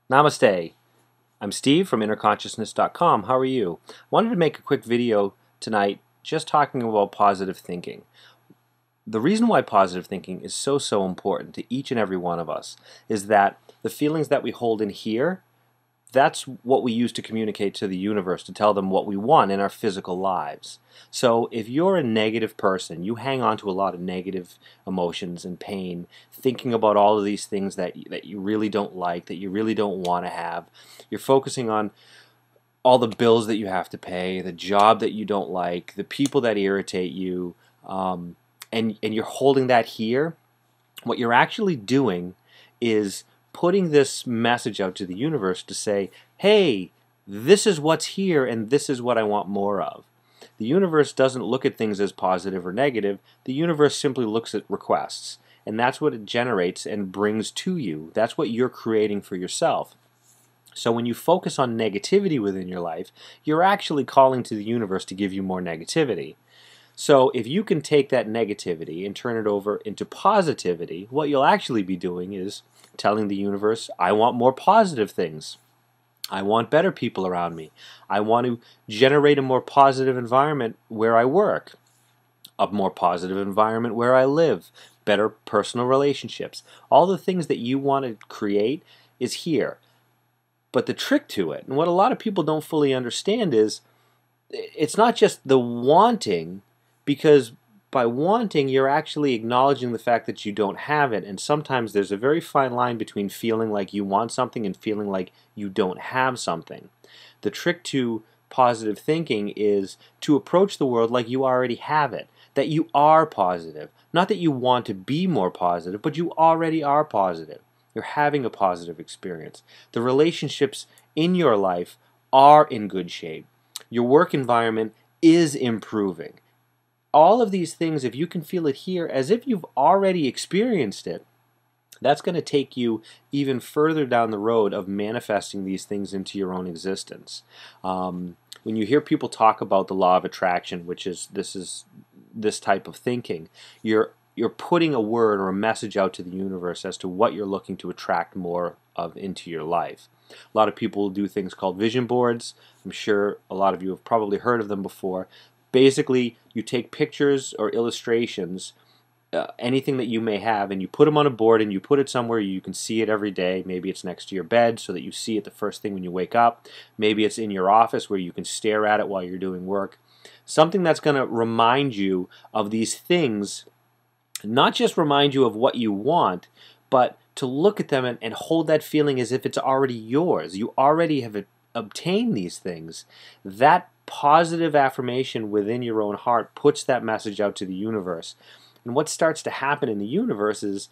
Namaste. I'm Steve from InnerConsciousness.com. How are you? I wanted to make a quick video tonight just talking about positive thinking. The reason why positive thinking is so important to each and every one of us is that the feelings that we hold in here, that's what we use to communicate to the universe, to tell them what we want in our physical lives. So if you're a negative person, you hang on to a lot of negative emotions and pain, thinking about all of these things that you really don't like, that you really don't want to have. You're focusing on all the bills that you have to pay, the job that you don't like, the people that irritate you, and you're holding that here. What you're actually doing is putting this message out to the universe to say, hey, this is what's here and this is what I want more of. The universe doesn't look at things as positive or negative. The universe simply looks at requests, and that's what it generates and brings to you. That's what you're creating for yourself. So when you focus on negativity within your life, you're actually calling to the universe to give you more negativity. So if you can take that negativity and turn it over into positivity, what you'll actually be doing is telling the universe, I want more positive things. I want better people around me. I want to generate a more positive environment where I work, a more positive environment where I live, better personal relationships. All the things that you want to create is here. But the trick to it, and what a lot of people don't fully understand, is it's not just the wanting, because by wanting, you're actually acknowledging the fact that you don't have it, and sometimes there's a very fine line between feeling like you want something and feeling like you don't have something. The trick to positive thinking is to approach the world like you already have it, that you are positive. Not that you want to be more positive, but you already are positive. You're having a positive experience. The relationships in your life are in good shape. Your work environment is improving. All of these things, if you can feel it here as if you've already experienced it, that's going to take you even further down the road of manifesting these things into your own existence. When you hear people talk about the law of attraction, which is this type of thinking, you're putting a word or a message out to the universe as to what you're looking to attract more of into your life. A lot of people do things called vision boards. I'm sure a lot of you have probably heard of them before. Basically, you take pictures or illustrations, anything that you may have, and you put them on a board and you put it somewhere you can see it every day. Maybe it's next to your bed so that you see it the first thing when you wake up. Maybe it's in your office where you can stare at it while you're doing work. Something that's going to remind you of these things, not just remind you of what you want, but to look at them and hold that feeling as if it's already yours. You already have obtained these things. That positive affirmation within your own heart puts that message out to the universe. And what starts to happen in the universe is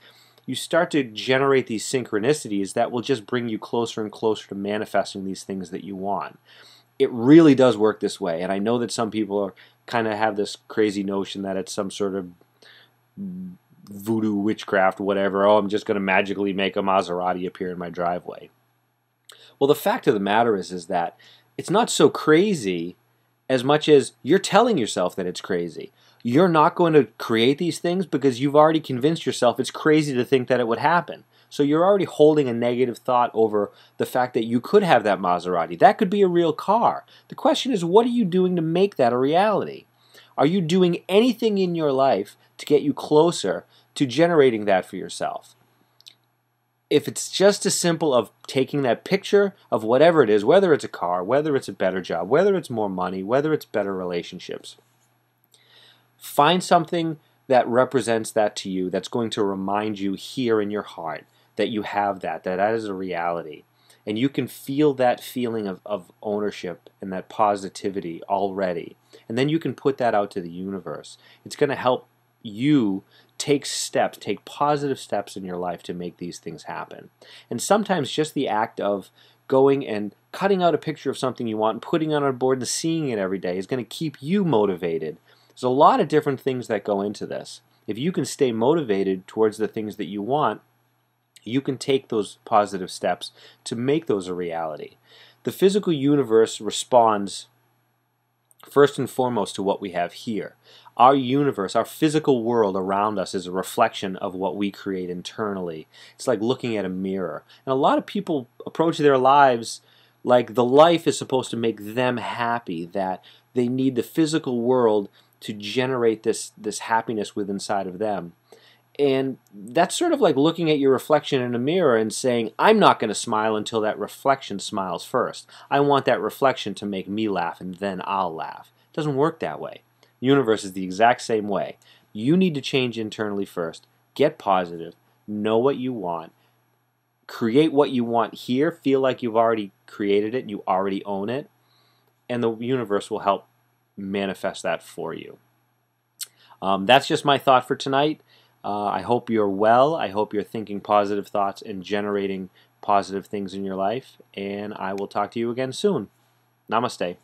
you start to generate these synchronicities that will just bring you closer and closer to manifesting these things that you want. It really does work this way, and I know that some people are kind of have this crazy notion that it's some sort of voodoo, witchcraft, whatever. Oh, I'm just going to magically make a Maserati appear in my driveway. Well, the fact of the matter is that it's not so crazy as much as you're telling yourself that it's crazy. You're not going to create these things because you've already convinced yourself it's crazy to think that it would happen. So you're already holding a negative thought over the fact that you could have that Maserati. That could be a real car. The question is, what are you doing to make that a reality? Are you doing anything in your life to get you closer to generating that for yourself? If it's just as simple of taking that picture of whatever it is, whether it's a car, whether it's a better job, whether it's more money, whether it's better relationships, find something that represents that to you, that's going to remind you here in your heart that you have that is a reality. And you can feel that feeling of ownership and that positivity already. And then you can put that out to the universe. It's going to help you take steps, take positive steps in your life to make these things happen. And sometimes just the act of going and cutting out a picture of something you want and putting it on a board and seeing it every day is going to keep you motivated. There's a lot of different things that go into this. If you can stay motivated towards the things that you want, you can take those positive steps to make those a reality. The physical universe responds first and foremost to what we have here. Our universe, our physical world around us is a reflection of what we create internally. It's like looking at a mirror. And a lot of people approach their lives like the life is supposed to make them happy, that they need the physical world to generate this happiness within inside of them. And that's sort of like looking at your reflection in a mirror and saying, I'm not going to smile until that reflection smiles first. I want that reflection to make me laugh, and then I'll laugh. It doesn't work that way. The universe is the exact same way. You need to change internally first. Get positive. Know what you want. Create what you want here. Feel like you've already created it. You already own it. And the universe will help manifest that for you. That's just my thought for tonight. I hope you're well. I hope you're thinking positive thoughts and generating positive things in your life. And I will talk to you again soon. Namaste.